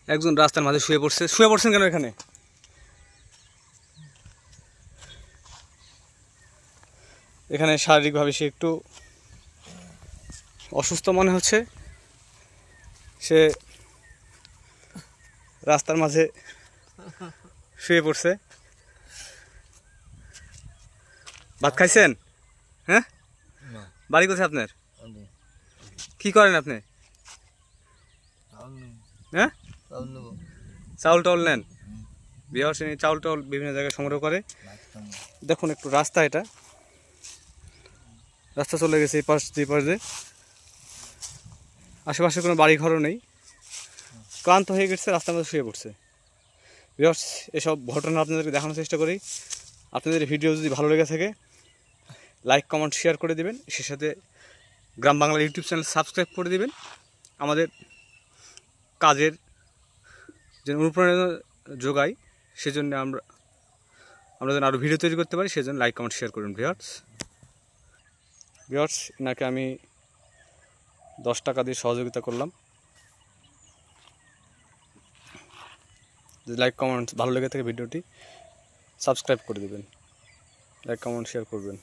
একজন রাস্তার মাঝে শুয়ে পড়ছেন কেন এখানে? এখানে শারীরিকভাবে সে একটু অসুস্থ মনে হচ্ছে। সে রাস্তার মাঝে শুয়ে পড়ছে। ভাত খাইছেন? হ্যাঁ, বাড়ি কোথায় আপনার? কি করেন আপনি? হ্যাঁ, চাউল টাউল নেন। বিহার শ্রেণী চাউল টাউল বিভিন্ন জায়গায় সংগ্রহ করে। দেখুন একটু রাস্তা, এটা রাস্তা চলে গেছে এই পাশ দুই পাশ দিয়ে। আশেপাশে কোনো বাড়ি ঘরও নেই। ক্লান্ত হয়ে গেছে, রাস্তার মধ্যে শুয়ে পড়ছে। বিহার এসব ঘটনা আপনাদেরকে দেখানোর চেষ্টা করি। আপনাদের ভিডিও যদি ভালো লেগে থাকে লাইক কমেন্ট শেয়ার করে দিবেন। সে সাথে গ্রাম বাংলা ইউটিউব চ্যানেল সাবস্ক্রাইব করে দিবেন। আমাদের কাজের যে অনুপ্রেরণা যোগাই, সেজন্য আমরা যেন আরও ভিডিও তৈরি করতে পারি, সেজন্য লাইক কমেন্ট শেয়ার করুন। ভিউয়ার্স এনাকে আমি 10 টাকা দিয়ে সহযোগিতা করলাম। যদি লাইক কমেন্ট ভালো লেগে থাকে ভিডিওটি সাবস্ক্রাইব করে দেবেন, লাইক কমেন্ট শেয়ার করবেন।